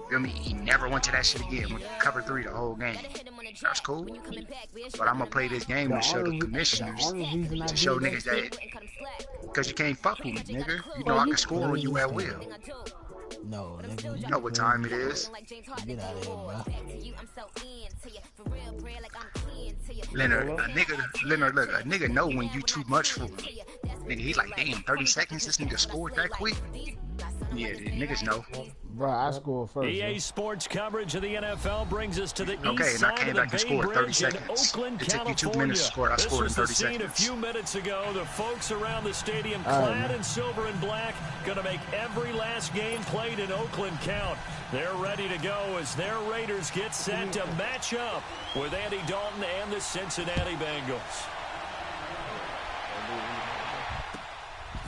Feel me? He never went to that shit again. Went to cover 3 the whole game. That's cool. But I'm gonna play this game to show the commissioners, to show niggas that, because you can't fuck with me, nigga. You know I can score when you at will. No, nigga. You know what time it is. Get out of here, bro. Leonard, look, a nigga know when you too much for him. Nigga, he like, damn, 30 seconds, this nigga scored that quick? Yeah, the niggas know. Bro, I scored first. EA Sports coverage of the NFL brings us to the okay, east and I side came of the back and Bay scored 30 Bridge seconds. Oakland, It took you 2 California. minutes to score. I scored in 30 This was the scene seconds. a few minutes ago. The folks around the stadium clad in silver and black going to make every last game played in Oakland count. They're ready to go as their Raiders get set to match up with Andy Dalton and the Cincinnati Bengals.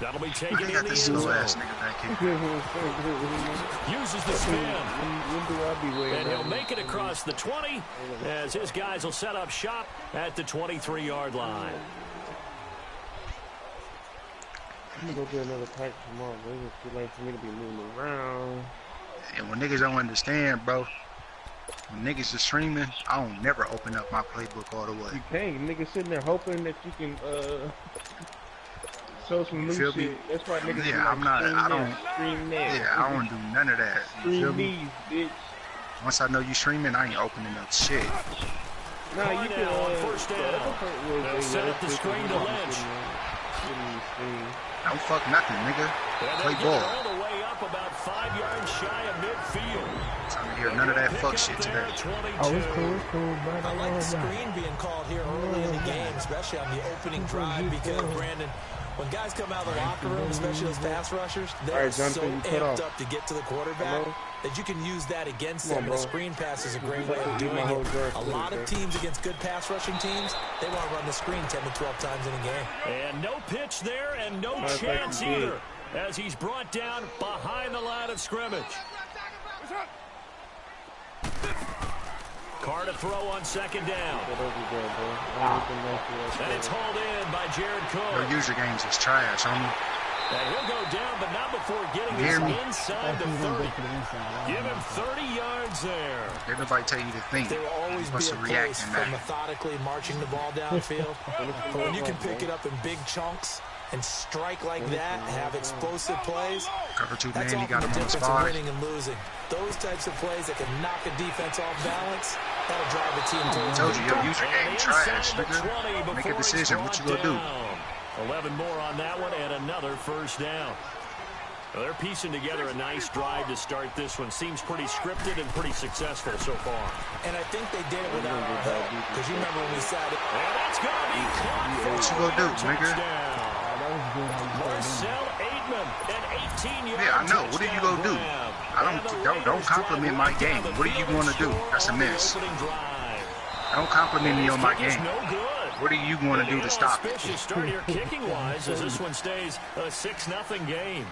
That'll be taken in the end zone. Uses the spin. And he'll make it across the 20 as his guys will set up shop at the 23-yard line. I'm going to go get another pack tomorrow. It's too late for me to be moving around. And when niggas don't understand, bro, when niggas are streaming, I don't never open up my playbook all the way. You can't. Niggas sitting there hoping that you can, show some new shit. Me? That's why niggas yeah, I'm not, I don't, stream that. Yeah, I don't do none of that. Stream these, bitch. Once I know you streaming, I ain't opening up shit. Nah, you can, first down. They'll set up the screen to Lynch. Don't fuck nothing, nigga. Play ball. All the way up about 5 yards shy of midfield. I don't hear none of that fuck shit today. Oh, it's cool, bro. I like the screen being called here early in the game, especially on the opening drive, because, Brandon, when guys come out of the locker room, especially those pass rushers, they're so amped up to get to the quarterback that you can use that against them. And a screen pass is a great way of doing it. A lot of teams against good pass rushing teams, they want to run the screen 10 to 12 times in a game. And no pitch there and no chance either as he's brought down behind the line of scrimmage. Carr to throw on second down. And it's hauled in by Jared Cook. Your user games is trash, homie. And he'll go down, but not before getting this inside the 30. Give him 30 yards there. Did nobody tell you to think? There will always be a place for methodically marching the ball downfield. But when you can pick it up in big chunks and strike like that, have explosive plays, cover 2 that's man, often the difference in winning and losing. Those types of plays that can knock a defense off balance, that'll drive the team towards I told you, your user game trash, nigga. Make a decision. What you gonna do? 11 more on that one and another first down. Well, they're piecing together a nice drive to start this one. Seems pretty scripted and pretty successful so far. And I think they did it without our help. Because you remember when we said it. And that's going to be caught for what you gonna do, nigga? Marcel Aitman, an 18-yard yeah, I know. What are you gonna do? Don't compliment my game. What are you gonna do? That's a miss. Don't compliment me on my game. What are you going to do to stop it? Start here kicking-wise as this one stays a 6-0 game.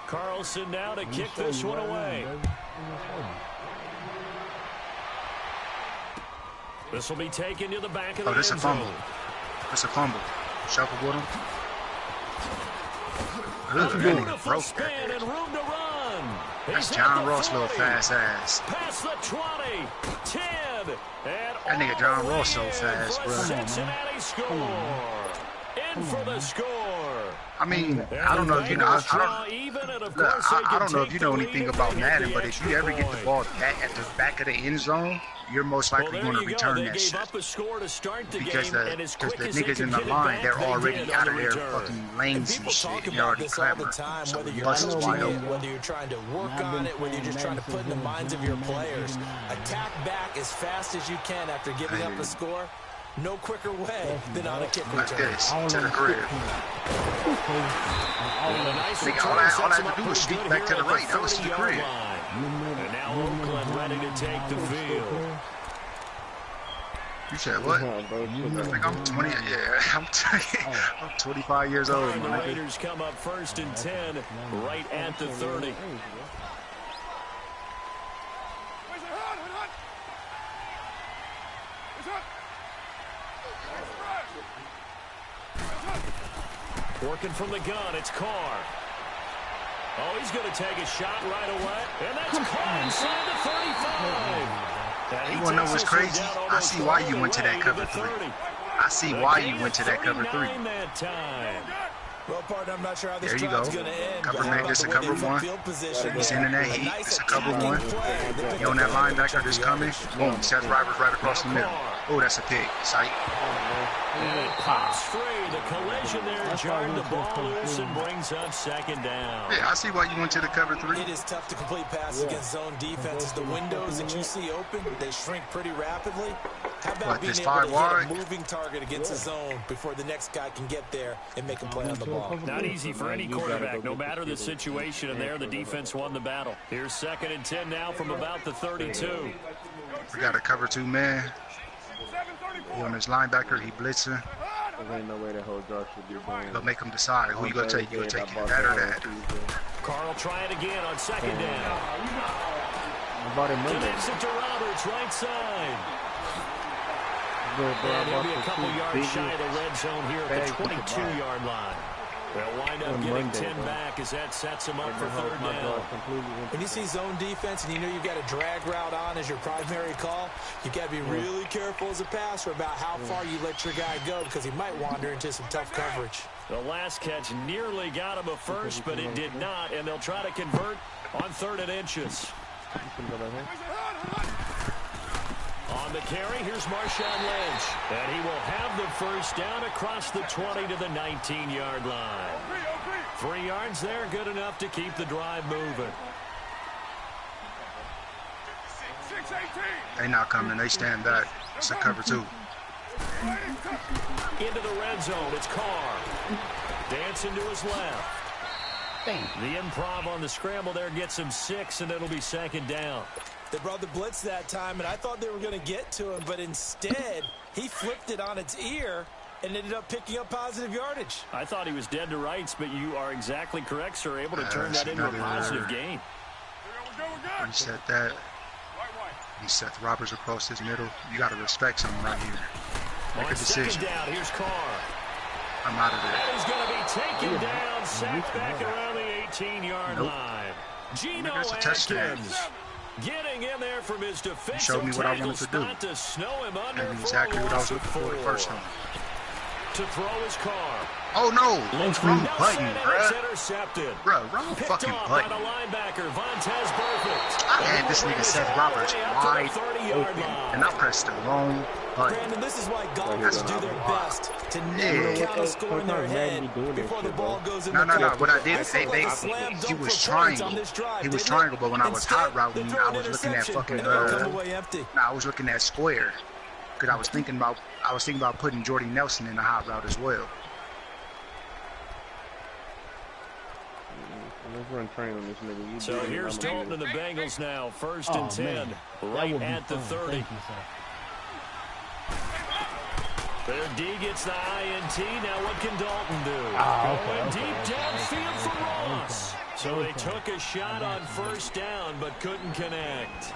Carlson now to kick this one away. This will be taken to the back of the end zone. This a fumble. This a fumble. Shuffle with him. Beautiful spin and room to run. That's John Ross, little fast ass. Past the 20, 10, that nigga John Ross so fast, bro. Cincinnati score. In for the score. I mean, I don't know if you know. I don't know if you know anything about Madden, but if you ever get the ball at the back of the end zone, you're most likely going to return that shit. Because the niggas in the line, they're already out of their fucking lanes and shit. They're already clamoring. So the bus is wide open. Whether you're trying to work on it, whether you're just trying to put in the minds of your players, attack back as fast as you can after giving up a score. No quicker way than on a kick return. Like this, to the crib. All I had to do was sneak back to the right. That was to the crib. And now Oakland ready to take the field. You said what? I think I'm 20. Yeah, I'm 25 years old. The Raiders come up first and 10, right at the 30. Working from the gun, it's Carr. Oh, he's going to take a shot right away. And that's caught inside the 35. You want to know what's crazy? I see why you went to that cover 3. I see why you went to that cover 3. Well, partner, I'm not sure how this there you drive's go. Gonna end, Cover man, this a cover 1. He's in that heat. It's a cover 1. You on that linebacker that's coming. Boom. Seth Roberts right across the middle. Oh, that's a pick. Sight. And pops free. The collision there jarred the ball loose and brings up second down. Yeah, I see why you went to the cover 3. It is tough to complete passes against zone defenses. The windows that you see open, they shrink pretty rapidly. How about being able to hit a moving target against the zone before the next guy can get there and make a play on the ball? Not easy for any quarterback, no matter the situation, and there the defense won the battle. Here's 2nd and 10 now from about the 32. We got a cover 2 man. He on his linebacker, he blitzing. There ain't no way that whole draw should be going. They'll make him decide who you gonna take. You gonna take that or that. Carl try it again on 2nd down. Connects it to Roberts, right side. And he'll be a couple yards shy of the red zone here at the 22-yard line. They'll wind up getting 10 back as that sets him up for 3rd down. When you see zone defense and you know you've got a drag route on as your primary call, you've got to be really careful as a passer about how far you let your guy go because he might wander into some tough coverage. The last catch nearly got him a first, but it did not, and they'll try to convert on 3rd and inches. On the carry, here's Marshawn Lynch. And he will have the first down across the 20 to the 19-yard line. 3 yards there, good enough to keep the drive moving. They not coming, they stand back. It's a cover 2. Into the red zone, it's Carr. Dancing to his left. The improv on the scramble there gets him 6, and it'll be 2nd down. They brought the blitz that time, and I thought they were going to get to him, but instead, he flipped it on its ear and ended up picking up positive yardage. I thought he was dead to rights, but you are exactly correct, sir. Able to turn that into a positive gain. Reset that. He Seth Roberts across his middle. You got to respect someone right here. Make a decision. 2nd down, here's Carr. I'm out of there. And he's going to be taken down, sacked back around the 18-yard line. Geno Atkins getting in there from his defensive showed me what I wanted to do. To snow him under and exactly what I was looking for the first time. To throw his Carr. Oh no! Wrong button, bruh. Intercepted. Bruh, wrong fucking button. By the linebacker, Vontez Burfict. I had this nigga Seth Roberts wide open, and I pressed the wrong button. Brandon, this is why golfers do their best to never count a score in their head before the ball goes in the No. What I did, he was triangle. He was triangle, but when I was hot routing, I was looking at fucking. I was looking at square, because I was thinking about putting Jordy Nelson in the hot route as well. So here's Dalton and the Bengals now, 1st and 10, right at the 30. Their D gets the INT. Now what can Dalton do? Going deep downfield for Ross. So they took a shot on 1st down, but couldn't connect.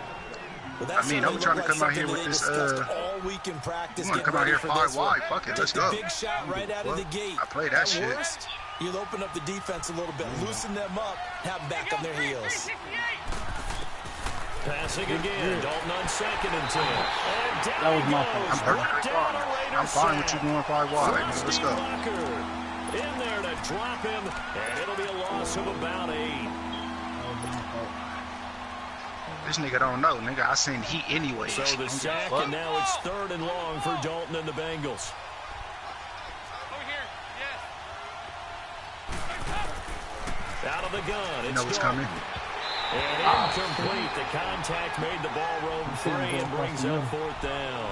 Well, I mean, I'm trying to come out here with this, all week in practice. I'm gonna come out here 5 wide. Fuck it, let's go. Big shot right out of the gate. I play that shit. Worst, you'll open up the defense a little bit, loosen them up, have them back on their heels. Passing again, Dalton on 2nd and 10. And down that was my fault. I'm perfectly fine. I'm fine with you going 5 wide. Let's go. In there to drop him, and it'll be a loss of about 8. This nigga don't know, nigga. I seen heat anyways. So the sack, and now it's 3rd and long for Dalton and the Bengals. Out of the gun, You know what's coming. And incomplete. The contact made the ball roam free and brings up 4th down.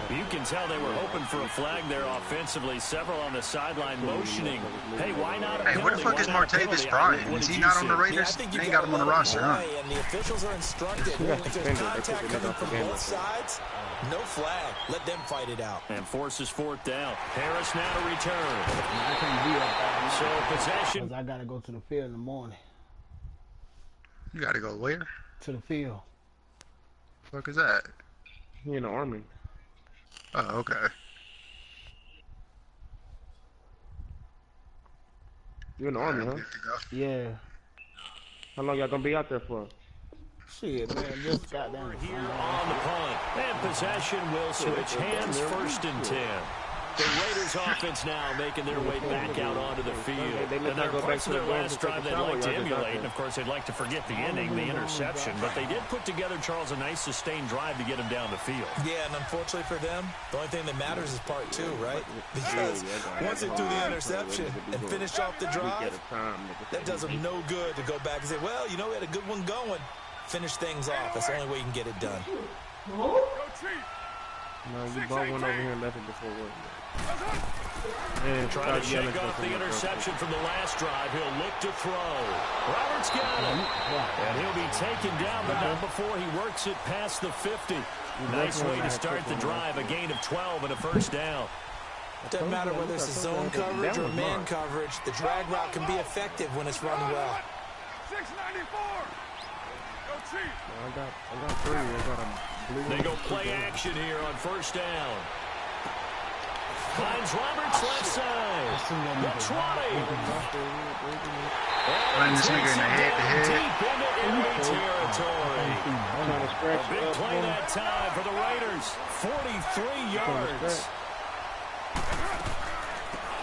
You can tell they were hoping for a flag there offensively. Several on the sideline motioning. Hey, why not a penalty? Hey, where the fuck is Martavis Bryant? Is he not on the Raiders? They ain't got him on the roster, huh? And the officials are instructed, if there's contact coming from both sides, no flag. Let them fight it out. And forces 4th down. Harris now to return. I can't do that. So possession. I got to go to the field in the morning. You gotta go where? To the field. The fuck is that? He in the Army. Oh, okay. You in the Army, huh? Yeah. How long y'all gonna be out there for? Shit, man, just got down Here on the punt. And possession will switch hands, 1st and 10. The Raiders offense now making their way back out onto the field. And there are parts of their last drive they'd like to emulate. And, of course, they'd like to forget the ending, the interception. But they did put together, Charles, a nice sustained drive to get him down the field. Yeah, and unfortunately for them, the only thing that matters is part 2, right? Because once they do the interception and finish off the drive, that does them no good to go back and say, well, you know, we had a good one going. Finish things off. That's the only way you can get it done. No, you bought one over here and left it before work. Trying to shake off the interception from the last drive. He'll look to throw. Roberts got him. And he'll be taken down, but not before he works it past the 50. Nice way to start the drive. A gain of 12 and a 1st down. It doesn't matter whether it's a zone coverage or man coverage. The drag route can be effective when it's run well. 694. I got 3. I got a blue. They go play action here on 1st down. Finds Roberts left side. The 20. Run this nigga in the head-to-head. Deep into enemy territory. A big play that time for the Raiders. 43 yards.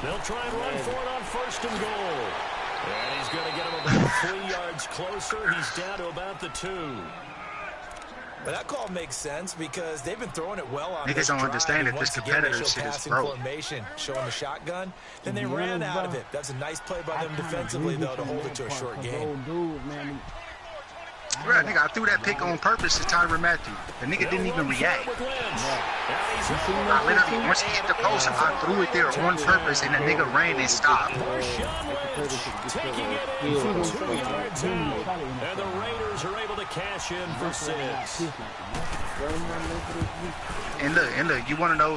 They'll try and run for it on 1st and goal. And he's going to get him about 3 yards closer. He's down to about the 2. But that call makes sense because they've been throwing it well on Niggas don't understand that this competitive shit is broke. Formation, showing the shotgun. Then they ran out of it. That's a nice play by them defensively, though, to hold it to a short game. Right, nigga, I threw that pick on purpose to Tyrann Mathieu. The nigga didn't even react. I literally, once he hit the post, I threw it there on purpose, and the nigga ran and stopped. Taking it in from 2 yards out. And the Raiders are able to cash in for 6. And look, you wanna know,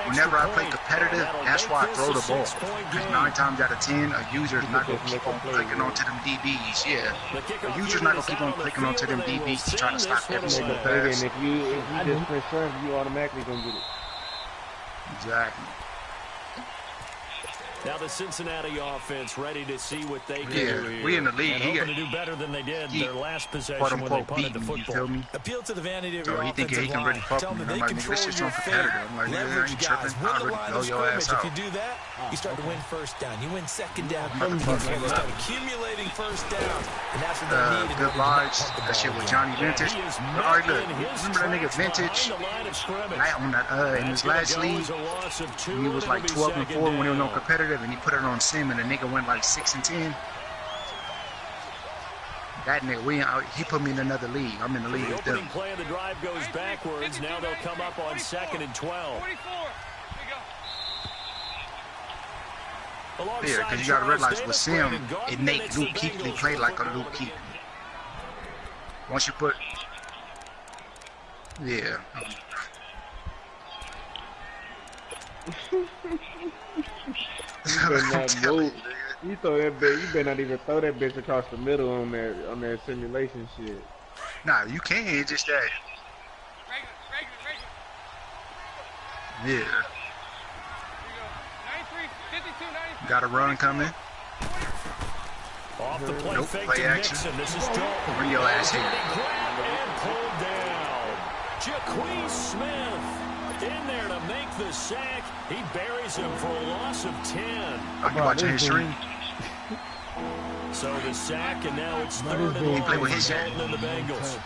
whenever I play competitive, that's why I throw the ball. Because 9 times out of 10, a user's not gonna keep on clicking onto them DBs. Yeah, a user's not gonna keep on clicking onto them DBs to try to stop every single pass. And if you just press serve, you automatically gonna get it. Exactly. Now the Cincinnati offense ready to see what they can Yeah, do here. we in the league. And He hoping got, to do better than they did their last possession quote when they unquote punted the beating, you feel football. me? Appeal to the vanity of So your he think he offensive can really line. fuck Tell with them me. they I'm like, nigga, this control shit's your on fate. competitive. I'm like, nigga, I Leverage ain't guys. tripping. Win I the already line blow of your ass scrimmage. If out. you do that, you start to win 1st down. You win 2nd down. You start accumulating 1st down. And that's what they need. Good vibes. That shit with Johnny Vintage. He is Alright, look, making his remember that nigga tracks Vintage? behind the line of scrimmage. On that, in his last league, he was like 12 and 4 when he was on competitive, and he put it on sim, and the nigga went like 6 and 10. That nigga, he put me in another league. I'm in the league The with them. opening play of the drive goes backwards. Now they'll come up on 2nd and 12. Yeah, because you got to realize with sim, it make Luke Kuechly play like a Luke Kuechly. Once you put, yeah. You throw that bitch. You better not even throw that bitch across the middle on that simulation shit. Nah, you can. It's just that. Yeah. Got a run coming. Off the play, nope, fake play to action. Nixon. This is Dalton. Bring your ass here. And pulled down. Jaquez Smith in there to make the sack. He buries him for a loss of 10. Are you watching history? So the sack, and now it's 3rd and long play with for his Dalton and the Bengals.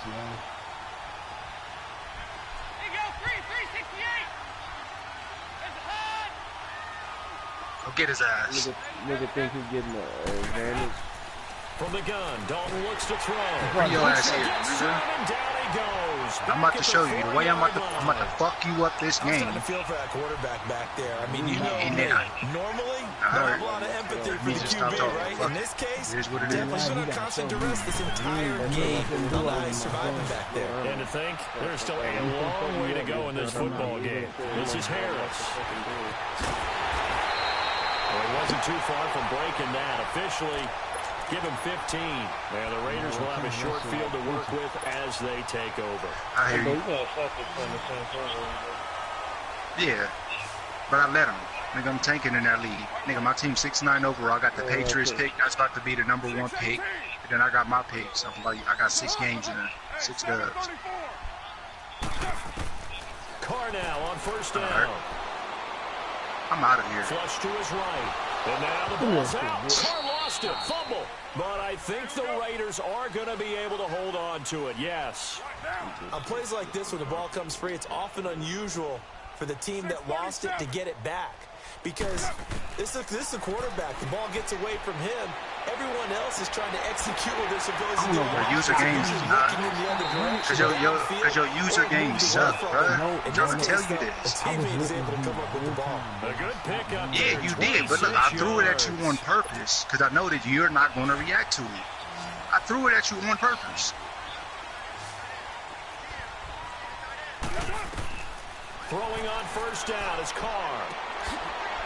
Go get his ass. Nigga think he's getting an advantage. From the gun, Dalton looks to throw. Bring your ass here, Gets nigga. and down he goes. I'm about to show you the way I'm about to fuck you up this I'm game. starting to feel for that quarterback back there. I mean, you know And me. then Normally, I have a lot of empathy for the QB, right? In this case, Here's what it is. definitely been on constant duress this entire game. I don't know how he's surviving back there. And to think, there's still a long way to go in this football game. This is Harris. Well, he wasn't too far from breaking that. Officially, give him 15. And the Raiders will have a short field to work with as they take over. I hear you. Yeah, but I let him. Nigga, I'm tanking in that league. Nigga, my team 6-9 overall. I got the Patriots pick. That's about to be the #1 pick. And then I got my pick. So I got 6 games in there. 6 dubs. Carr now on first down. Right. I'm out of here. Flush to his right. And now the ball's out. Carr lost it. Fumble. But I think the Raiders are going to be able to hold on to it. Yes. On plays like this, when the ball comes free, it's often unusual for the team that lost it to get it back. Because this is the quarterback. The ball gets away from him. Everyone else is trying to execute what they're supposed to do. Your user games is not. Because your user games suck, bro. I'm trying to tell you this. The teammate is able to come up with the ball. A good pickup. Yeah, you did. But look, I threw it at you on purpose. Because I know that you're not going to react to it. I threw it at you on purpose. Throwing on first down is Carr.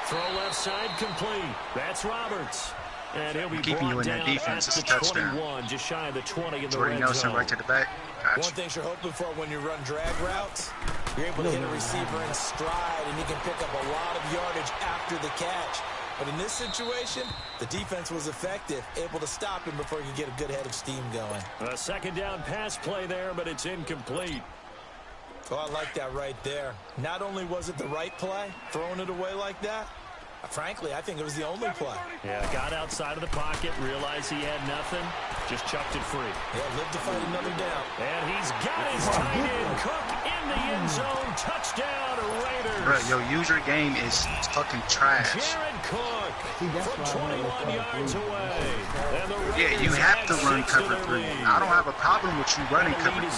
Throw left side complete. That's Roberts. And he'll be keeping you in that defense. It's a touchdown. 21, just shy of the 20 in the Jordy red Nelson zone. right to the back. Gotcha. One thing you're hoping for when you run drag routes, you're able to hit a receiver in stride, and he can pick up a lot of yardage after the catch. But in this situation, the defense was effective, able to stop him before he could get a good head of steam going. A second down pass play there, but it's incomplete. Oh, I like that right there. Not only was it the right play, throwing it away like that, frankly, I think it was the only play. Yeah, got outside of the pocket, realized he had nothing, just chucked it free. Yeah, lived to fight another down. And he's got his tight end, Cook, in the end zone. Touchdown, Raiders. Bro, your user game is fucking trash. Jared Cook from 21 yards away. Yeah, you have to run cover 3. I don't have a problem with you running cover 3,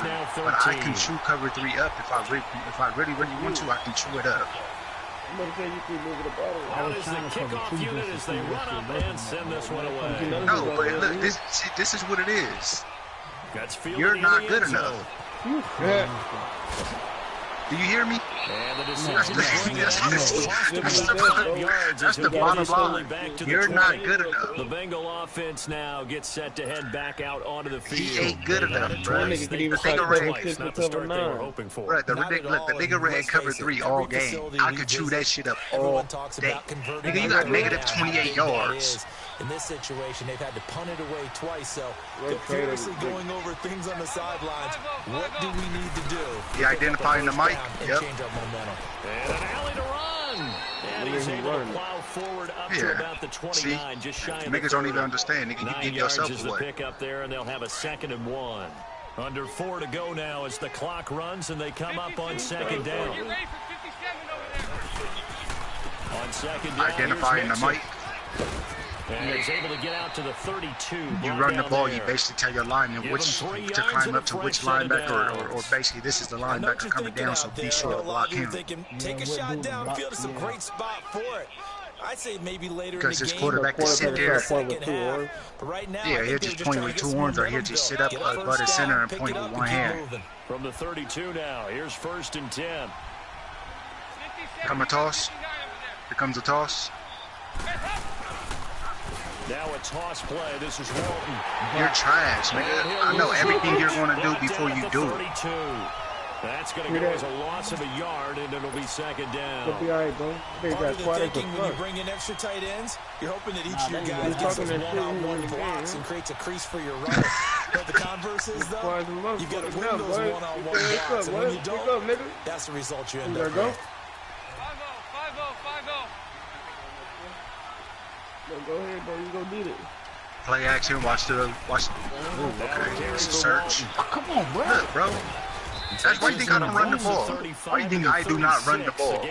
but I can chew cover 3 up if I really want to. I can chew it up. Out is the kickoff unit as they run up and send this one away. No, but look, this is what it is. You're not good enough. Do you hear me? That's the bottom line. You're not good enough. The Bengal offense now gets set to head back out onto the field. He ain't good enough, bro. The nigga ran cover 3 all game. I could chew that shit up all day. Nigga, you got negative 28 yards. In this situation, they've had to punt it away twice, so they're furiously going over things on the sidelines. What do we need to do? You identifying the mic? Yep. Change our momentum. And an alley to run. And he's able to plow forward up to about the 29, just shy of the 30. Niggas don't even understand. Nigga, you 9 give yards yourself is the away. pick up there, and they'll have a 2nd and 1. Under 4 to go now as the clock runs, and they come up on 2nd down. On 2nd down, Identifying the mic. and he's able to get out to the 32. You run the ball, you basically tell your lineman which to climb up to which linebacker, or basically this is the linebacker coming down, so be sure to block him. Take a shot downfield. It's a great spot for it. I'd say maybe later in the game. Because his quarterback can sit there. But right now, Yeah, he'll just point with 2 arms, or he'll just sit up above the center and point with 1 hand. From the 32 now, here's 1st and 10. Come a toss. Here comes a toss. Now a toss play. This is Walton. You're trash, nigga. I know everything you're going to do before you do it. That's going to go as a loss of a yard, and it'll be 2nd down. It'll be all right, bro. Part of the thinking when you bring in extra tight ends, you're hoping that each of your guys gets those one-on-one blocks and creates a crease for your runner. But the converse is, though, you've got to win those one-on-one blocks, and when you don't, that's the result you end up with. 5-0. Go ahead, bro. You gonna need it. Play action. Watch the. Ooh, okay. It's a search. Oh, come on, bro. Look, bro. That's why you think I don't run the ball. Why you think I do not run the ball?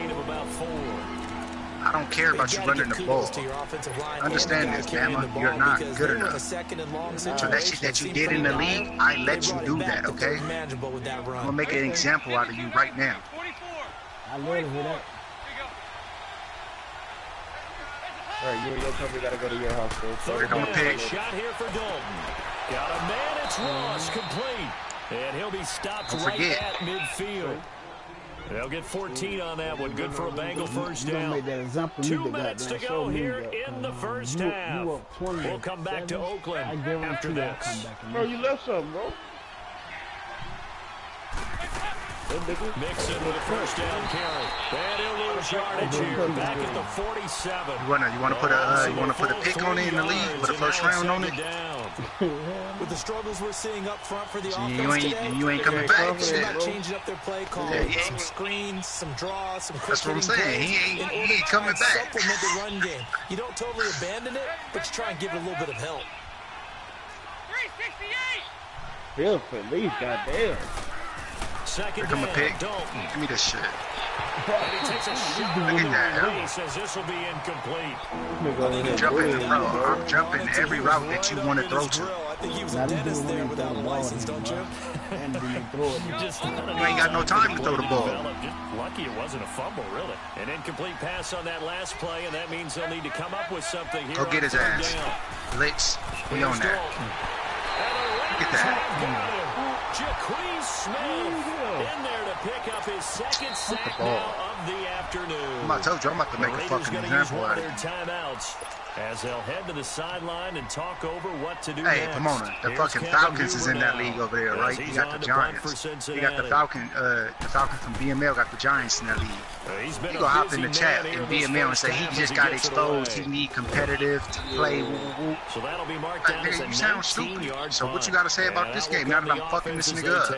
I don't care about you running the ball. Understand this, Bama. You're not good enough. So that shit that you did in the league, I let you do that, okay? I'm gonna make an example out of you right now. I love to hear that. All right, you and your company gotta go to your house, bro. They're gonna pick. Shot here for Dalton. Got a man. It's Ross, complete. And he'll be stopped right at midfield. They'll get 14 on that one. Good for a Bengal first down. 2 minutes to go here in the first half. We'll come back to Oakland after this. Bro, you left something, bro. Mixon with a first down carry. And he'll lose yardage here. Back at the 47. You wanna put a pick on it in the league? Put a first round on it? With the struggles we're seeing up front for the offense today, you ain't coming back. About changing up their play call, some screens, some draws, some quick. That's what I'm saying. He ain't coming back. Supplement the run game. You don't totally abandon it, but you try and give it a little bit of help. 368. Bill Felice, goddamn. Second down. Pick. Give me this shit. And he takes a shot and he says this will be incomplete. I'm jumping every route that you want to throw to. I think he was a dentist there without a license, don't you? You ain't got no time to throw the ball. Just lucky it wasn't a fumble, really. An incomplete pass on that last play, and that means they'll need to come up with something here. Go get his ass. Blitz. We on that. Look at that. Jacquees Smith in there to pick up his second sack now of the afternoon. I told you I'm about to make a fucking example out of it. Timeouts as they'll head to the sideline and talk over what to do next. Hey, come on. The fucking Falcons is in that league over there, right? You got the Giants. You got the Falcons from BML got the Giants in that league. You go hop in the chat in BML and say he just got exposed. He need competitive to play. So that'll be marked down as a 19-yard. You sound stupid. So what you got to say about this game now that I'm fucking this nigga up?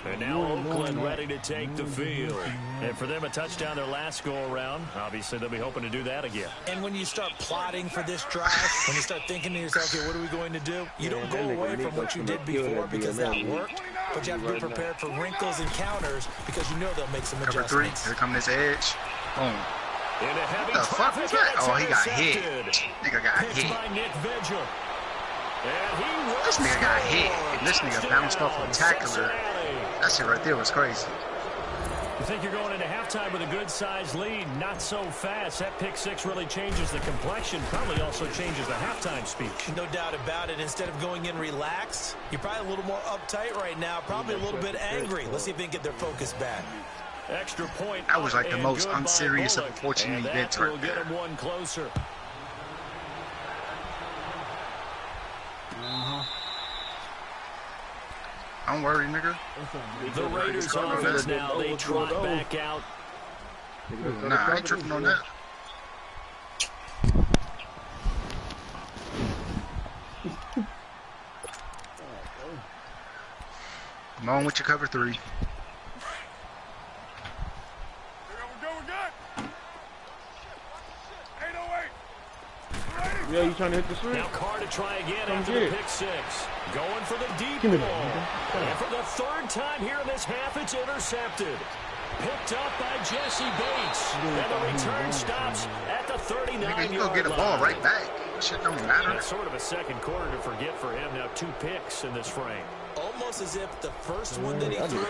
And now Oakland ready to take the field. And for them, a touchdown their last go-around. Obviously, they'll be hoping to do that again. And when you start plotting for this drive, when you start thinking to yourself, okay, what are we going to do? You don't go away from what you did before because that worked, but you have to be prepared for wrinkles and counters because you know they'll make some adjustments. Cover 3, here come this edge. Boom. What the fuck was that? Oh, he got hit. Nigga got hit. This nigga got hit. And this nigga bounced off a tackler. That shit right there was crazy. You think you're going into halftime with a good-sized lead? Not so fast. That pick six really changes the complexion. Probably also changes the halftime speech. No doubt about it. Instead of going in relaxed, you're probably a little more uptight right now. Probably a little bit angry. Let's see if they can get their focus back. Extra point. That was like the most unserious of unfortunate events right there. Get him one closer. Don't worry, nigga. The Raiders offense now, they trot back out. Nah, I ain't tripping on that. Come on with your cover 3. Yeah, you trying to hit the switch? Now Carr to try again after the pick six. Going for the deep ball. And for the third time here in this half, it's intercepted. Picked up by Jesse Bates. And the return stops at the 39-yard line. You go get a ball right back. Shit don't matter. That's sort of a second quarter to forget for him. Now 2 picks in this frame. Almost as if the first one that he threw, he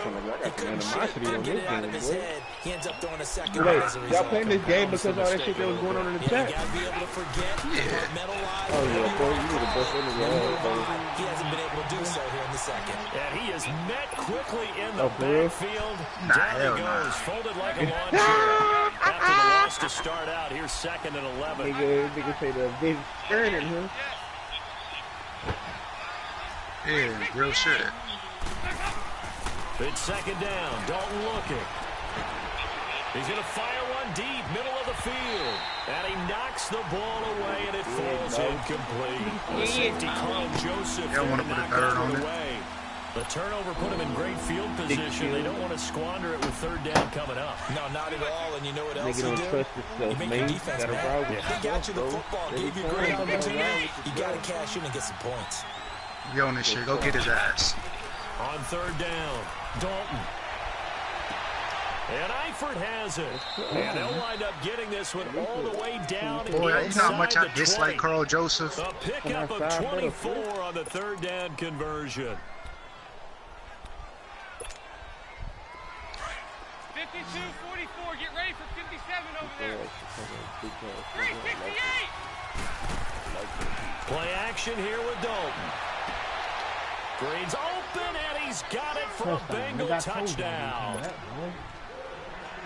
couldn't get it out of his head. He ends up throwing a second one as a result. Y'all playing this game because all that shit that was going on in the chat? You gotta be able to forget, compartmentalize. Oh yeah, boy, you were the best in the world. He hasn't been able to do so here in the second. And he is met quickly in the backfield. Nah, down he goes, folded like a lawn chair. After the loss to start out, here's 2nd and 11. Nigga say the big stern in him. Yeah, real shit. It's 2nd down. Dalton looking. He's going to fire one deep, middle of the field. And he knocks the ball away, and it falls incomplete. The safety, Carl Joseph, don't want to put a third on it. Away. The turnover put him in great field position. They don't want to squander it with 3rd down coming up. No, not at all. And you know what else you do? You make your defense mad. They got you the football, gave you great opportunity. You got to cash in and get some points. Get on this shit. Go get his ass. On 3rd down, Dalton. And Eifert has it. And they'll wind up getting this one all the way down. Boy, you know how much I dislike Carl Joseph. A pickup of 24 on the 3rd down conversion. 52-44. Get ready for 57 over there. 368. Play action here with Dalton. Green's open, and he's got it for a Bengal touchdown.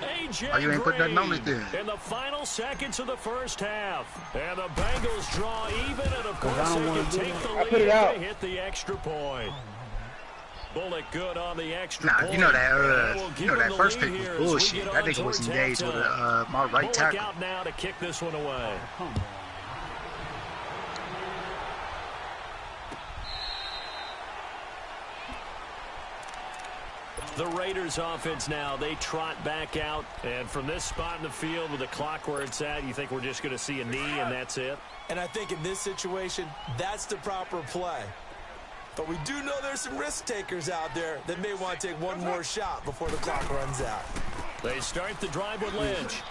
A.J. You ain't put nothing on it then. In the final seconds of the first half. And the Bengals draw even, and of course they can take the lead if they hit the extra point. Bullock good on the extra Nah, point. you know that first pick was bullshit. That nigga was engaged with my right tackle. Out now to kick this one away. Come on. The Raiders offense now, they trot back out. And from this spot in the field with the clock where it's at, you think we're just going to see a knee and that's it? And I think in this situation, that's the proper play. But we do know there's some risk takers out there that may want to take one more shot before the clock runs out. They start the drive with Lynch.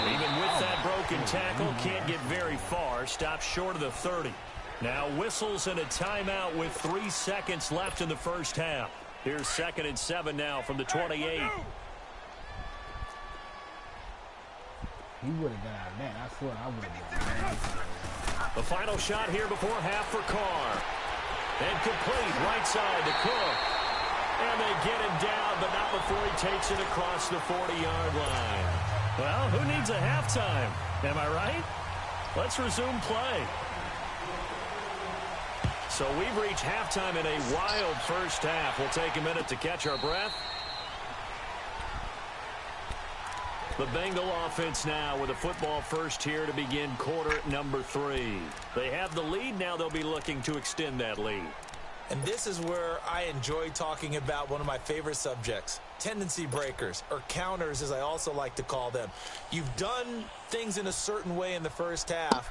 Even with that broken tackle, can't get very far. Stops short of the 30. Now whistles and a timeout with 3 seconds left in the first half. Here's 2nd and 7 now from the 28. He would have been out of that. I swear I would have been. The final shot here before half for Carr. And complete right side to Cook. And they get him down, but not before he takes it across the 40-yard line. Well, who needs a halftime? Am I right? Let's resume play. So we've reached halftime in a wild first half. We'll take a minute to catch our breath. The Bengal offense now with a football first here to begin quarter number 3. They have the lead. Now they'll be looking to extend that lead. And this is where I enjoy talking about one of my favorite subjects, tendency breakers, or counters as I also like to call them. You've done things in a certain way in the first half,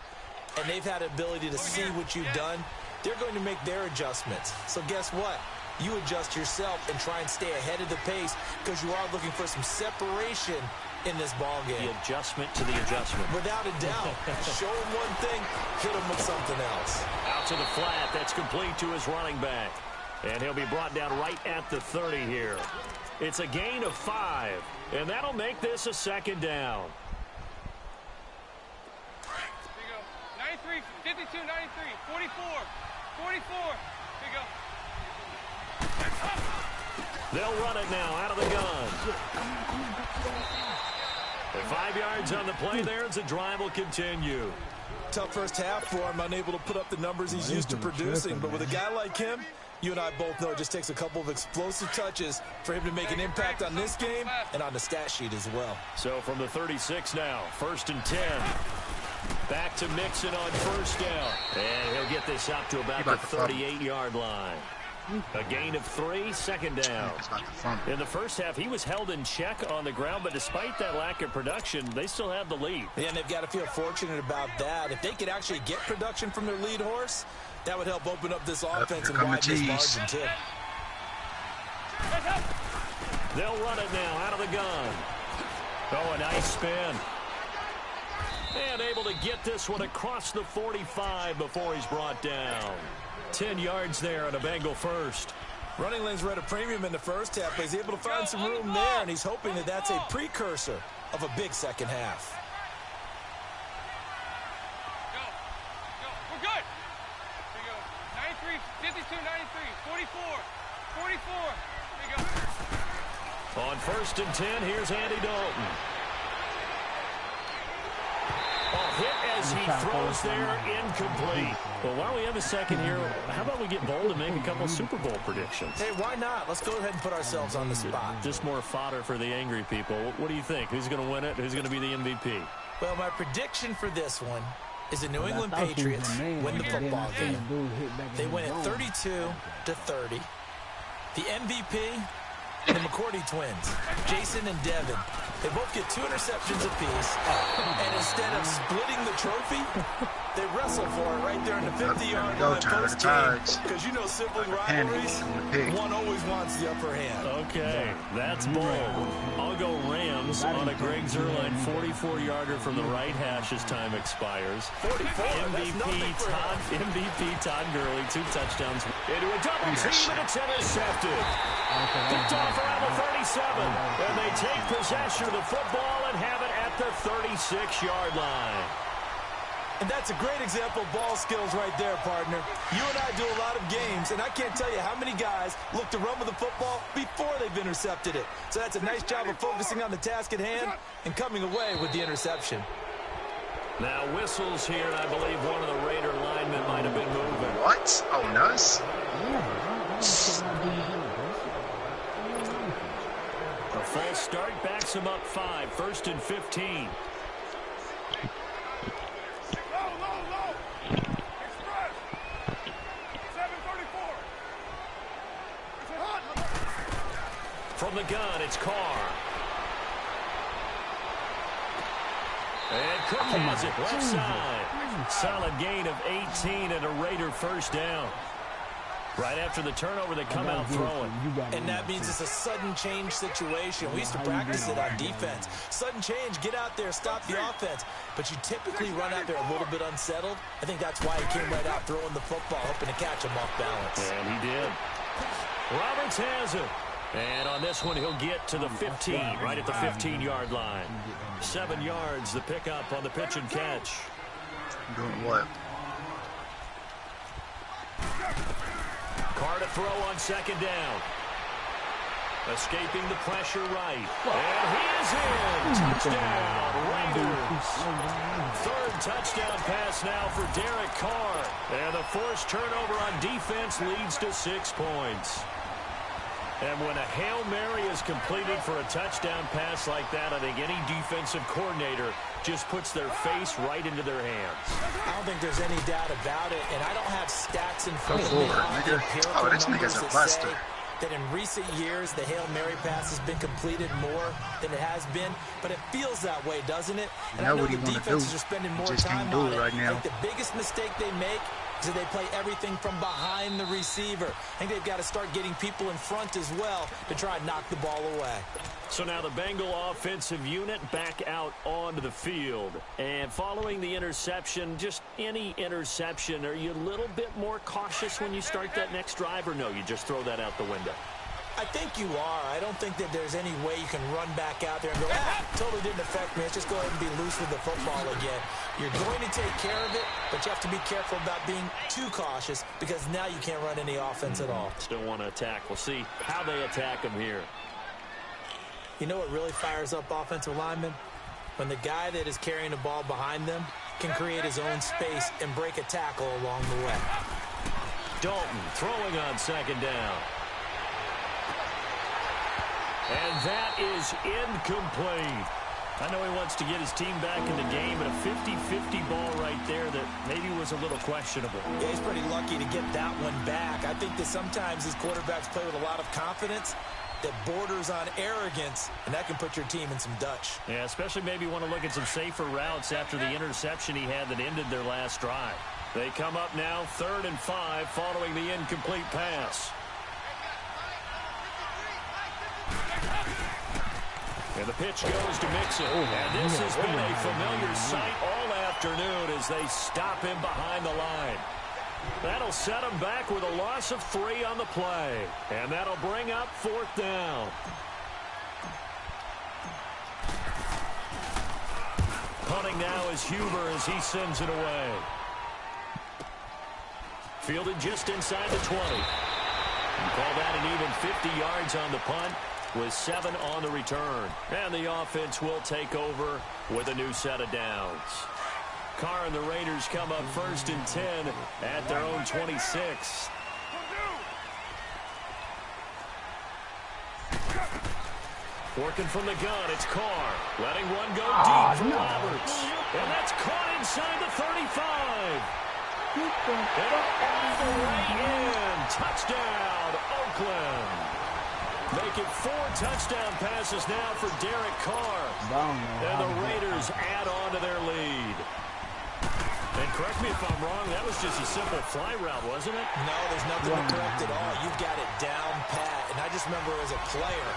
and they've had ability to see what you've done. They're going to make their adjustments. So guess what? You adjust yourself and try and stay ahead of the pace because you are looking for some separation in this ball game. The adjustment to the adjustment. Without a doubt. Show him one thing, hit him with something else. Out to the flat. That's complete to his running back. And he'll be brought down right at the 30 here. It's a gain of 5. And that'll make this a 2nd down. 93, 52, 93, 44, 44. Here you go. They'll run it now out of the gun. And 5 yards on the play there as the drive will continue. Tough first half for him, unable to put up the numbers he's used to producing. But with a guy like him, you and I both know it just takes a couple of explosive touches for him to make an impact on this game and on the stat sheet as well. So from the 36 now, 1st and 10. Back to Mixon on first down. And he'll get this up to about the 38-yard line. A gain of 3, 2nd down. In the first half, he was held in check on the ground, but despite that lack of production, they still have the lead. Yeah, and they've got to feel fortunate about that. If they could actually get production from their lead horse, that would help open up this offense and widen this margin, too. They'll run it now out of the gun. Oh, a nice spin. And able to get this one across the 45 before he's brought down. 10 yards there on a Bengal first. Running lanes were at a premium in the first half, but he's able to find some room there, and he's hoping that that's a precursor of a big second half. We're good. Here you go. 93, 52, 93, 44, 44. Here you go. On 1st and 10, here's Andy Dalton. Hit as he throws there, incomplete. Well, while we have a second here, how about we get bold and make a couple Super Bowl predictions? Hey, why not? Let's go ahead and put ourselves on the spot. Just more fodder for the angry people. What do you think? Who's going to win it? Who's going to be the MVP? Well, my prediction for this one is the New England Patriots win the football game. They win it 32-30. The MVP, the McCourty twins, Jason and Devin. They both get 2 interceptions apiece, and instead of splitting the trophy, they wrestle for it right there in the 50-yard line post-game. Because you know sibling rivalries, one always wants the upper hand. Okay, that's bold. I'll go Rams on a Greg Zuerlein 44-yarder from the right hash as time expires. 44, MVP Todd Gurley, 2 touchdowns. Into a double team, and it's intercepted. Picked off around the 37, and they take possession of the football and have it at the 36-yard line. And that's a great example of ball skills right there, partner. You and I do a lot of games, and I can't tell you how many guys look to run with the football before they've intercepted it. So that's a nice job of focusing on the task at hand and coming away with the interception. Now whistles here, and I believe one of the Raider linemen might have been moving. What? Oh, nuts? A false start backs him up 5, 1st and 15. From the gun, it's Carr. And Cook has it left side. Solid gain of 18 and a Raider first down. Right after the turnover, they come out throwing. And that means it's a sudden change situation. We used to practice it on defense. Sudden change, get out there, stop the offense. But you typically run out there a little bit unsettled. I think that's why he came right out throwing the football, hoping to catch him off balance. And he did. Roberts has it. And on this one, he'll get to the 15, right at the 15-yard line. 7 yards, the pickup on the pitch and catch. Doing what? Carr to throw on 2nd down. Escaping the pressure right. And he is in. Touchdown, Raiders. 3rd touchdown pass now for Derek Carr. And the forced turnover on defense leads to 6 points. And when a Hail Mary is completed for a touchdown pass like that, I think any defensive coordinator just puts their face right into their hands. I don't think there's any doubt about it, and I don't have stats in front of me. Oh, this nigga's a buster. That in recent years, the Hail Mary pass has been completed more than it has been, but it feels that way, doesn't it? And I know the defenses are spending more time on it. Right now. Like the biggest mistake they make is that they play everything from behind the receiver. I think they've got to start getting people in front as well to try and knock the ball away. So now the Bengal offensive unit back out onto the field. And following the interception, just any interception, are you a little bit more cautious when you start that next drive, or no, you just throw that out the window? I think you are. I don't think that there's any way you can run back out there and go, totally didn't affect me. Let's just go ahead and be loose with the football again. You're going to take care of it, but you have to be careful about being too cautious because now you can't run any offense at all. Still want to attack. We'll see how they attack him here. You know what really fires up offensive linemen? When the guy that is carrying the ball behind them can create his own space and break a tackle along the way. Dalton throwing on 2nd down. And that is incomplete. I know he wants to get his team back in the game, but a 50-50 ball right there that maybe was a little questionable. Yeah, he's pretty lucky to get that one back. I think that sometimes these quarterbacks play with a lot of confidence that borders on arrogance, and that can put your team in some Dutch. Yeah, especially maybe want to look at some safer routes after the interception he had that ended their last drive. They come up now 3rd and 5 following the incomplete pass. And the pitch goes to Mixon. And this has been a familiar sight all afternoon as they stop him behind the line. That'll set him back with a loss of 3 on the play. And that'll bring up 4th down. Punting now is Huber as he sends it away. Fielded just inside the 20. And call that an even 50 yards on the punt with 7 on the return. And the offense will take over with a new set of downs. Carr and the Raiders come up 1st and 10 at their own 26. Working from the gun, it's Carr. Letting one go deep for Roberts. And that's caught inside the 35. And all the way in. Touchdown, Oakland. Make it 4 touchdown passes now for Derek Carr. And the Raiders add on to their lead. And correct me if I'm wrong, that was just a simple fly route, wasn't it? No, there's nothing to correct at all. You've got it down pat. And I just remember as a player,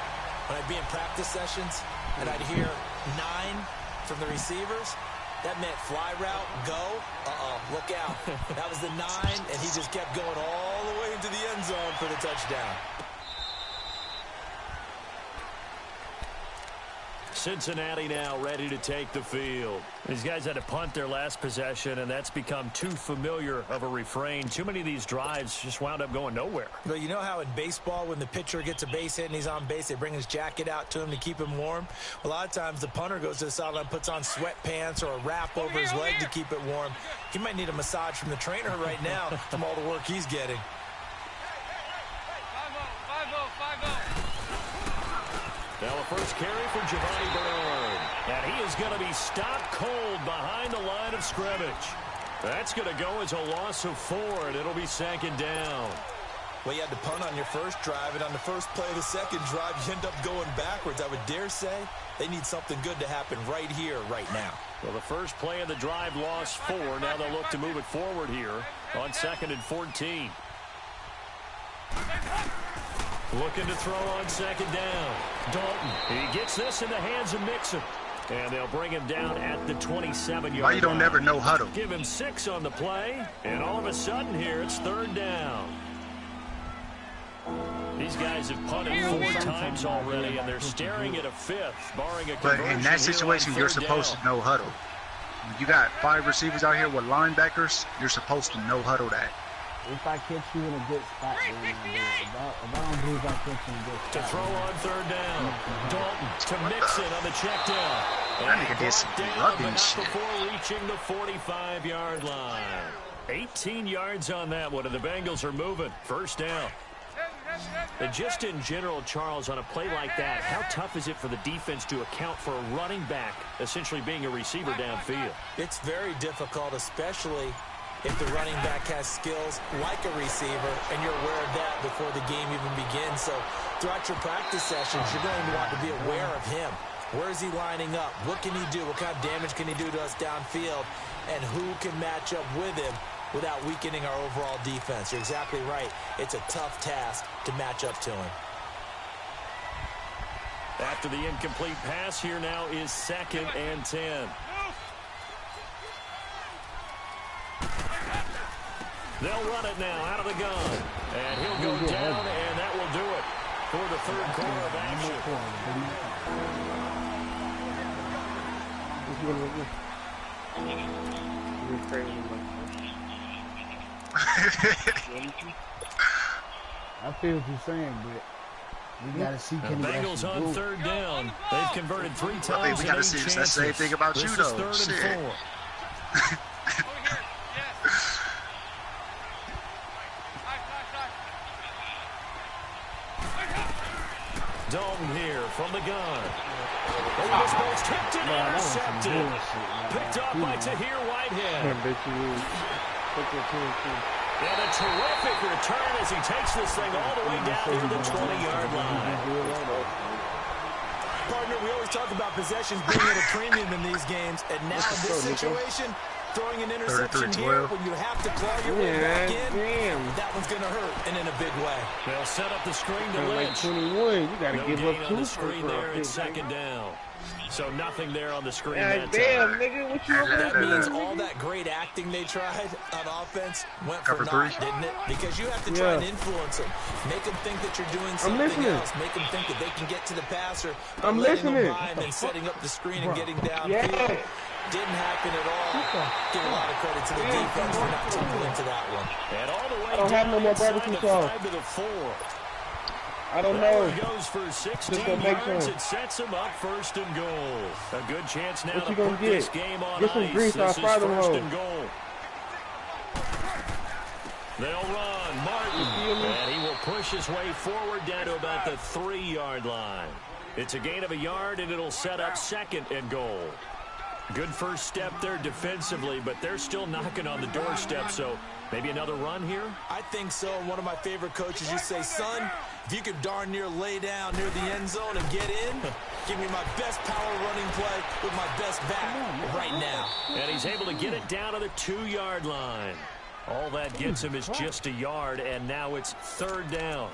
when I'd be in practice sessions, and I'd hear 9 from the receivers, that meant fly route, go, look out. That was the 9, and he just kept going all the way into the end zone for the touchdown. Cincinnati now ready to take the field. These guys had to punt their last possession, and that's become too familiar of a refrain. Too many of these drives just wound up going nowhere. But you know how in baseball, when the pitcher gets a base hit and he's on base, they bring his jacket out to him to keep him warm? A lot of times the punter goes to the sideline, puts on sweatpants or a wrap over his leg to keep it warm. He might need a massage from the trainer right now from all the work he's getting. Now a first carry for Giovanni Bernard. And he is going to be stopped cold behind the line of scrimmage. That's going to go as a loss of 4, and it'll be 2nd down. Well, you had to punt on your first drive, and on the first play of the second drive, you end up going backwards. I would dare say they need something good to happen right here, right now. Well, the first play of the drive lost 4. Now they'll look to move it forward here on 2nd and 14. Looking to throw on 2nd down. Dalton, he gets this in the hands of Mixon. And they'll bring him down at the 27-yard line. Why you don't never know huddle? Give him 6 on the play, and all of a sudden here it's 3rd down. These guys have punted 4 times already, and they're staring at a 5th, barring a conversion. But in that situation, you're supposed to know huddle. You got 5 receivers out here with linebackers. You're supposed to know huddle that. If I catch you in a good spot, then if I don't believe I catch you in a good spot. To throw on 3rd down. Dalton to Mixon on the check down. That nigga did some rubbing shit. Before reaching the 45-yard line. 18 yards on that one, and the Bengals are moving. 1st down. And just in general, Charles, on a play like that, how tough is it for the defense to account for a running back essentially being a receiver downfield? It's very difficult, especially if the running back has skills like a receiver, and you're aware of that before the game even begins. So throughout your practice sessions, you're going to want to be aware of him. Where is he lining up? What can he do? What kind of damage can he do to us downfield? And who can match up with him without weakening our overall defense? You're exactly right. It's a tough task to match up to him. After the incomplete pass, here now is 2nd and 10. They'll run it now out of the gun. And he'll go down, and that will do it for the 3rd quarter of action. I feel what you're saying, but we got to see. The Bengals on 3rd down. They've converted 3 times. I think we got to see the same thing about you, though. This is 3rd and 4. Dalton here from the gun. Oh, this ball's tipped and intercepted. Picked up by Tahir Whitehead. And a terrific return as he takes this thing all the way down to the 20-yard line. Partner, we always talk about possessions being at a premium in these games, and now in this situation, throwing an interception here when you have to claw your way back in, that one's going to hurt, and in a big way. They'll set up the screen to Lynch. 21, you got to give up 2 on the screen there in 2nd down. So nothing there on the screen that damn, time. Nigga, what you That means all that great acting they tried on offense went for naught, didn't it? Because you have to try and influence them. Make them think that you're doing something else. Make them think that they can get to the passer by letting them rhyme and setting up the screen and getting downfield. Didn't happen at all. Give a lot of credit to the defense for not tumbling into that one. And all the way I don't have no more inside barbecue the sauce. 5 to the 4. I don't know. He goes for 16 yards. It sets him up 1st and goal. A good chance now to put this game on ice. This is 1st and goal. They'll run. Martin. And he will push his way forward down to about the 3-yard line. It's a gain of a yard, and it'll set up 2nd and goal. Good first step there defensively, but they're still knocking on the doorstep, so maybe another run here? I think so. One of my favorite coaches used to say, son, if you could darn near lay down near the end zone and get in, give me my best power running play with my best back right now. And he's able to get it down to the 2-yard line. All that gets him is just a yard, and now it's 3rd down.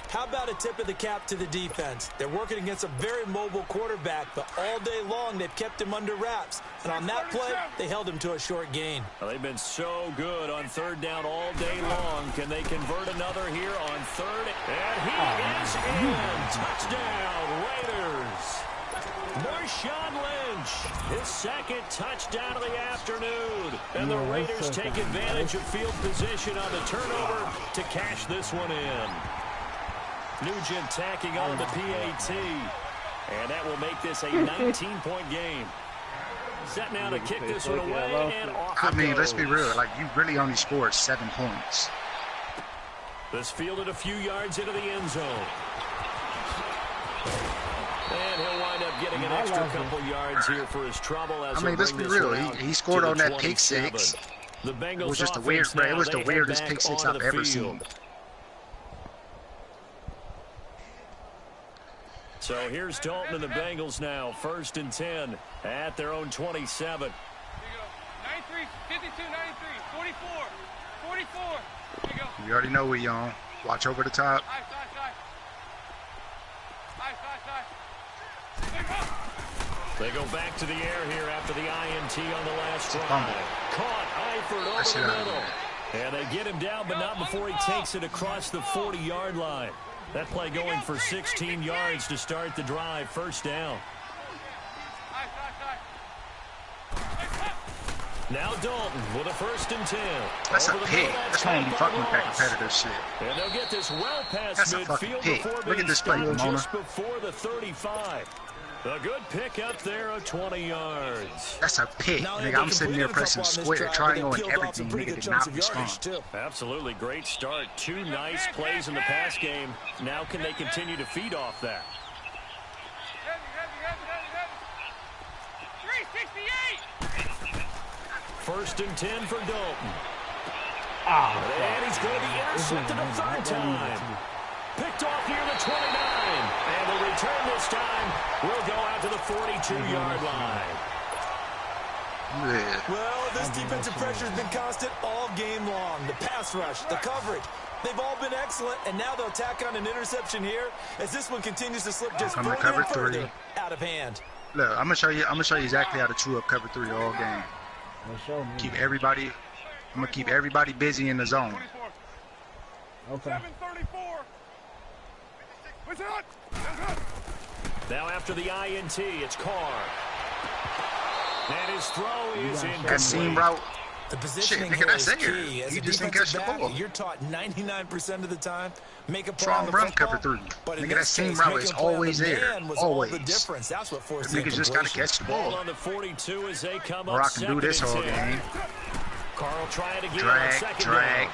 How about a tip of the cap to the defense? They're working against a very mobile quarterback, but all day long they've kept him under wraps. And on that play, they held him to a short gain. Well, they've been so good on 3rd down all day long. Can they convert another here on 3rd? And he is in. Touchdown, Raiders. Marshawn Lynch, his 2nd touchdown of the afternoon. And the Raiders take advantage of field position on the turnover to cash this one in. Nugent tacking on the PAT. And that will make this a 19-point game. Set now to kick this one away and off it goes. I mean, let's be real. Like, you really only scored 7 points. This fielded a few yards into the end zone. And he'll wind up getting an extra couple yards here for his trouble. As I mean, let's be real. He scored on that pick six. The Bengals it was just a weird, it was the weirdest pick six I've ever seen. So here's Dalton and the Bengals now, 1st and 10 at their own 27. Here you go. 93, 52, 93, 44, 44. Here you go. You already know we on. Watch over the top. Side. They go back to the air here after the INT on the last drive. Caught Eifert over the middle. And they get him down, but not before he takes it across the 40-yard line. That play going for 16 yards to start the drive. 1st down. Now Dalton with a 1st and 10. That's a pick. That's why you fucking with that competitive shit. And they'll get this well past that's a fucking pick. Look at this play, Mona. Just before the 35. A good pick up there of 20 yards. That's a pick. Nigga, I'm sitting there pressing square, triangle, and everything. Nigga did not respond. Absolutely great start. 2 nice plays in the pass game. Now can they continue to feed off that? Heavy. 1st and 10 for Dalton. And he's going to be intercepted a 3rd time. Picked off near the 29. And the return this time will go out to the 42-yard line. Yeah. Well, this defensive pressure has been constant all game long. The pass rush, the coverage, they've all been excellent, and now they'll tack on an interception here as this one continues to slip just further and further out of hand. Look, I'm gonna show you exactly how to true up cover 3 all game. Keep everybody. I'm gonna keep everybody busy in the zone. Okay. 734. Now after the INT, it's Carr. And his throw is incomplete. That seam route. The positioning shit, nigga, that's here is key. there. As You a just didn't catch the defensive ball. back, you're taught 99% of the time, make a play Strong on the run football, cover 3. but in Nigga, that this seam case, route making is a play on always the there. man was all Always. the difference. That's what forced Niggas just gotta catch the Ball ball. on the 42 as they come Or up. I can do this all game. Carl trying again on 2nd Drag. down.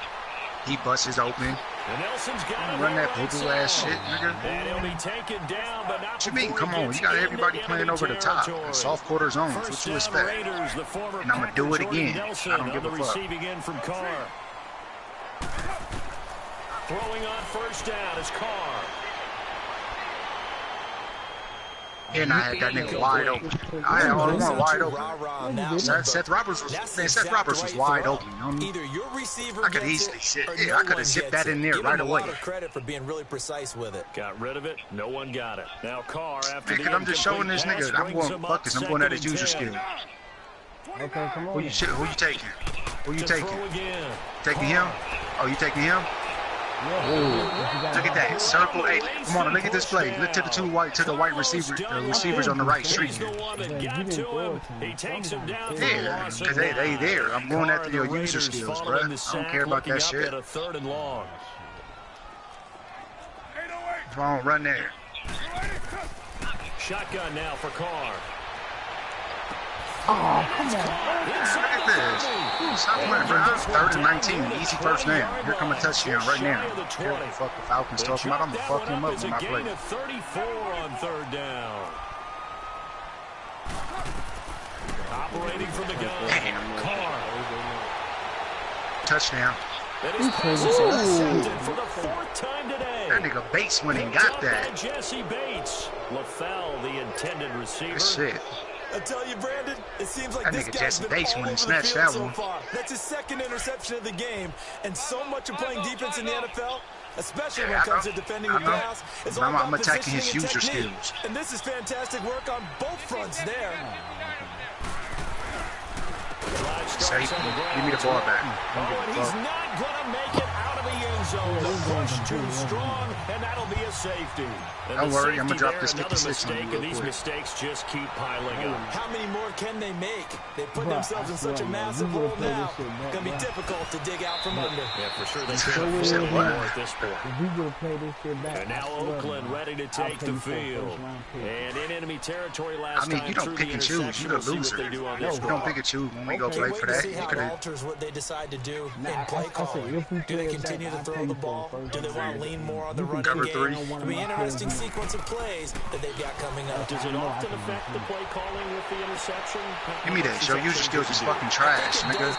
He busts open. And Nelson's got him Run that right poo-poo ass side. shit, nigga. And he'll be taken down, but not What you mean? before Come he on. gets You got into everybody playing over the top. territory. Soft quarter zones. What First you down expect? Raiders, the former And I'm gonna do it Packer, again. Nelson I don't on give the a fuck. receiving end from Carr. Throwing on 1st down is Carr. And I had that nigga wide open. I had all the one wide open. Seth Roberts was wide open. You know what I mean? Either your receiver I could gets easily it, sit. or Yeah, no I could one have zipped gets that in it. there Give right him away. a lot of credit for being really precise with it. Got rid of it. No one got it. Now Carr after Man, I'm just showing this nigga. I'm going, fuck this. I'm going at his user skill. Okay, come on. Who you taking? Who you taking? Again. Taking him? Oh, you taking him? Look at that. Circle 8. Come on, look at this play. Look to the white receivers on the right street. He's the one that got to him. He takes him down. Yeah, because they there. I'm going after your user skills, bro. I don't care about that shit. A 3rd and long. Come on, run there. Shotgun now for Carr. Oh, come on. Look at this. Stop playing, bro. 3rd and 19. Easy 1st down. Here come a touchdown right now. Here the fuck the Falcons talking about. I'm going to fuck him up when I play. 34 on 3rd down. Operating from the gun. Damn. Carr. Touchdown. That is intercepted for the 4th time today. That nigga Bates went and got that. Jesse Bates. LaFell, the intended receiver. Good shit. I tell you, Brandon, it seems like That this nigga guy's Jesse been Bates all when he over the snatched field that so one. far. That's his 2nd interception of the game, and so much of playing defense in the NFL, especially when it comes to defending the pass, is all I'm about attacking his positioning and user technique. skills. And this is fantastic work on both fronts there. Safe. Give me the ball back. Oh, and he's not going to make it out of the end zone. The push too strong, and that'll be a safety. Don't worry, I'm going to drop this 56 on you and real these quick. mistakes just keep piling up. How many more can they make? They put themselves in such a massive hole now. It's going to be difficult to dig out from under. Yeah, for sure. They can't afford more at this point. If we would have played this shit back, And now Oakland ready to take the field. And in enemy territory last time you don't through pick the and choose. interception. You We'll the see what loser. they do on No, this we don't drive. pick and choose when we go Can't play wait for to that. see You how could it have. alters what they decide to do Nah, in play I said, calling. if we Do they play continue to back, throw throw the ball? Do they want to lean more on the running Cover game? three. It'll be an interesting sequence of plays that they've got coming up. Does it often affect the play calling with the interception? Give me that. Your user skills is fucking trash, nigga.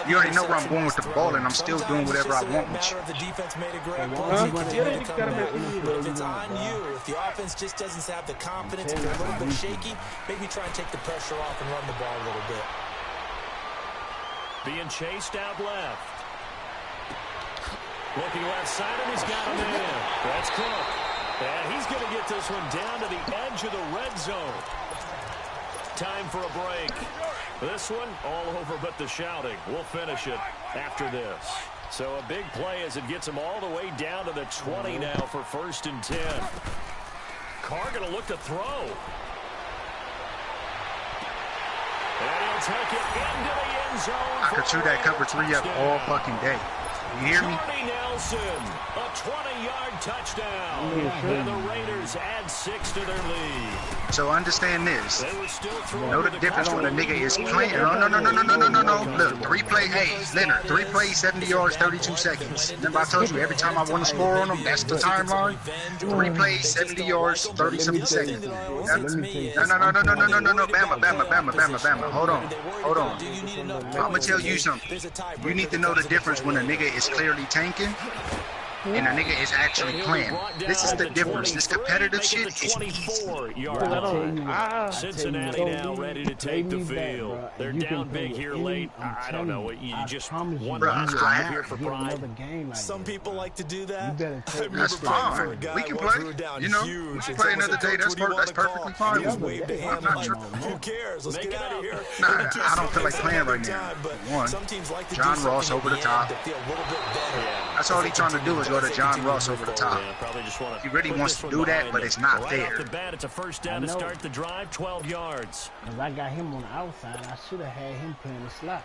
You already know where I'm going with the ball, and I'm still doing whatever I want with you. The defense made a great play. But if it's on you, if the offense just doesn't have the confidence, if they're a little bit shaky, maybe try and take the pressure off and run the ball a little bit. Being chased out left. Looking left side, and he's got him in. That's Cook. And he's going to get this one down to the edge of the red zone. Time for a break. This one, all over but the shouting. We'll finish it after this. So a big play as it gets him all the way down to the 20 now for 1st and 10. Carr going to look to throw. And he'll take it into the end zone. I could chew that cover 3 up all fucking day. You hear me? Jordy Nelson, a 20-yard touchdown. And the Raiders add 6 to their lead. So understand this. They were still You know the difference when a nigga is playing. No. Look, 3 play. Hey, Leonard, 3 plays, 70 yards, 32 seconds. Remember I told you every time I want to score on them, that's the timeline. 3 plays, 70 yards, 30-something seconds. No. Bama. Hold on. I'm gonna tell you something. You need to know the difference when a nigga is clearly tanking and a nigga is actually playing. This is the difference. This competitive shit is easy. Cincinnati now ready to take the field. They're down big here late. I don't know. You just one drive here for pride. Some people like to do that. That's fine. We can play. You know, we can play another day. That's perfectly fine. I'm not tripping. Who cares? Let's get out of here. Nah, I don't feel like playing right now. One, John Ross over the top. That's all he's trying to do is go to John Ross over the top. He really wants to do that, but it's not fair. It's a 1st down to start the drive, 12 yards. If I got him on the outside, I should have had him playing the slot.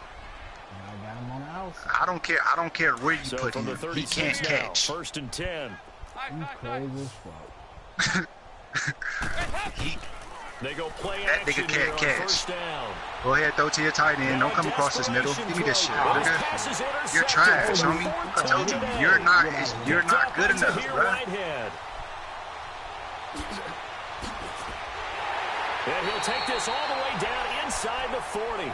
I got him on the outside. I don't care where you put him. He can't catch. 1st and 10. You crazy as fuck. They go play that nigga can't catch. Go ahead, throw to your tight end. Don't come across this middle. Give me this shit, nigga. You're trash, homie. I told you, you're not good enough, bro. And he'll take this all the way down inside the 40.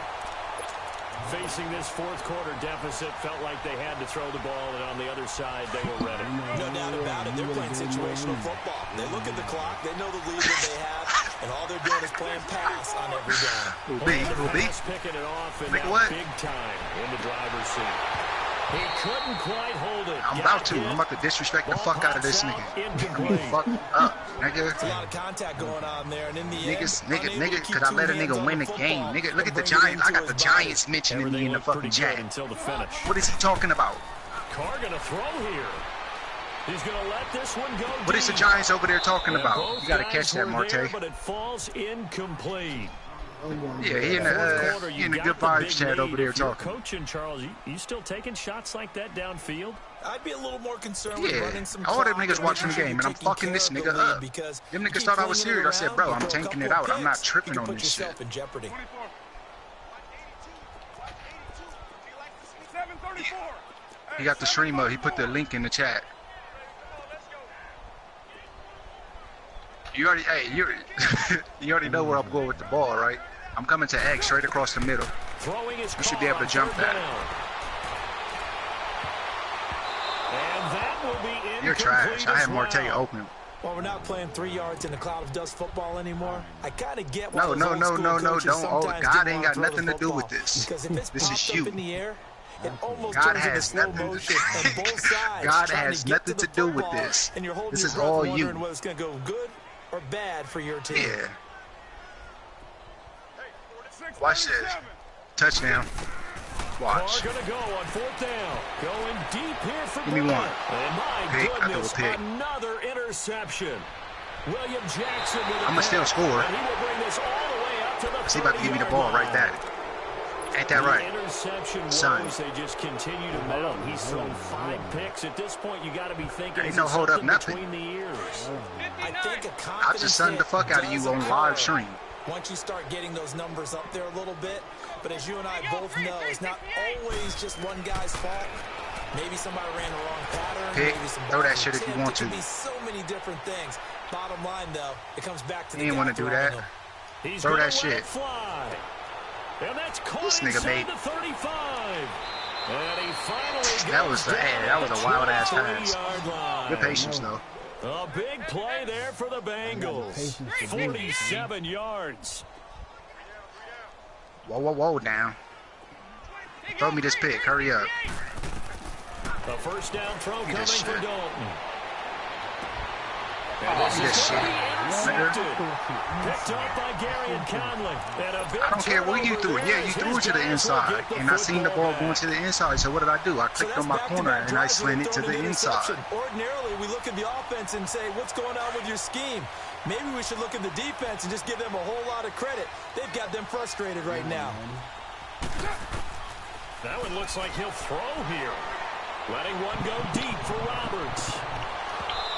Facing this 4th quarter deficit, felt like they had to throw the ball, and on the other side, they were ready. No doubt about it. They're playing situational football. They look at the clock. They know the lead that they have, and all they're doing is playing pass on every down. Who be? Picking it off and what? Big time in the driver's seat. He couldn't quite hold it. I'm about to disrespect the fuck out of this nigga. Fuck up, nigga. There's a lot of contact going on there, and in the end, nigga, could I let a nigga win the game? Nigga, look at the Giants. I got the Giants mentioning me in the fucking chat. Until the finish. What is he talking about? Carr gonna throw here. He's gonna let this one go. What is the Giants over there talking about? You gotta catch that, Marte. But it falls incomplete. Yeah, he in the good vibes chat over there talking. Coaching Charles, you still taking shots like that downfield? I'd be a little more concerned with running some all them niggas watching the game, and I'm fucking this nigga up. Them niggas thought I was serious. I said, bro, I'm tanking it out. I'm not tripping on this shit. He got the stream up. He put the link in the chat. You already know where I'm going with the ball, right? I'm coming to X straight across the middle. You should be able to jump that. You're trash. I had Marte open. Well, we're not playing 3 yards in a cloud of dust football anymore. I kind of get No, don't. God ain't got nothing to do with this. This is you. God has nothing. God has nothing to do with this. This is all you. Whether it's going to go good or bad for your team. Yeah. Watch this. Touchdown. Watch. Gonna go on 4th down. Going deep here for Give me one. And my goodness, pick. another interception. William Jackson with I'm gonna still score. And he will bring this all the way up to the He's about to give me the ball right there. Ain't that right? Interception Son. woes, they just continue to mount. He's thrown 5 picks. At this point, you got to be thinking ain't no hold up nothing. Between the ears. I think I just sunned the fuck out of you on live stream. Once you start getting those numbers up there a little bit, but as you and I both know, it's not always just one guy's fault. Maybe somebody ran the wrong pattern. Pick, maybe some throw that shit if you want to. It could be so many different things. Bottom line, though, it comes back to the He didn't want to do that. Throw that shit. Fly. And that's This nigga made. the 35. And he finally That was a wild ass pass. Good patience though. A big play there for the Bengals. 47 yards. Whoa, down. Throw me this pick. Hurry up. The first down throw coming for Dalton. This shit. Picked up by Gary and Conley. I don't care where you threw it. Yeah, you threw it to the inside. And I seen the ball going to the inside. So what did I do? I clicked on my corner and I slanted it to the inside. Ordinarily, we look at the offense and say, what's going on with your scheme? Maybe we should look at the defense and just give them a whole lot of credit. They've got them frustrated right now. That one looks like he'll throw here. Letting one go deep for Roberts.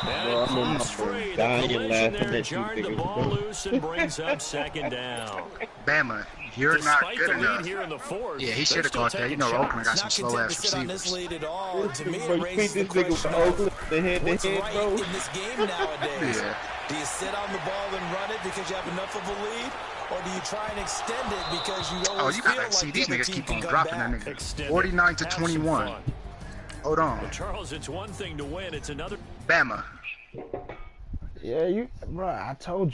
And it's free. The collision there jarred the ball loose and brings up second down. Bama, you're not good enough. Here in the fourth, yeah, he should have caught that. You know, Oakland got some slow ass receivers. To me, it raises the question of what's right in this game nowadays. Yeah. Do you sit on the ball and run it because you have enough of a lead? Or do you try and extend it because you always you feel gotta like see these niggas keep on dropping that nigga. Extend 49 to 21. Hold on. Well, Charles, it's one thing to win, it's another. Bama. Yeah, bro, I told you.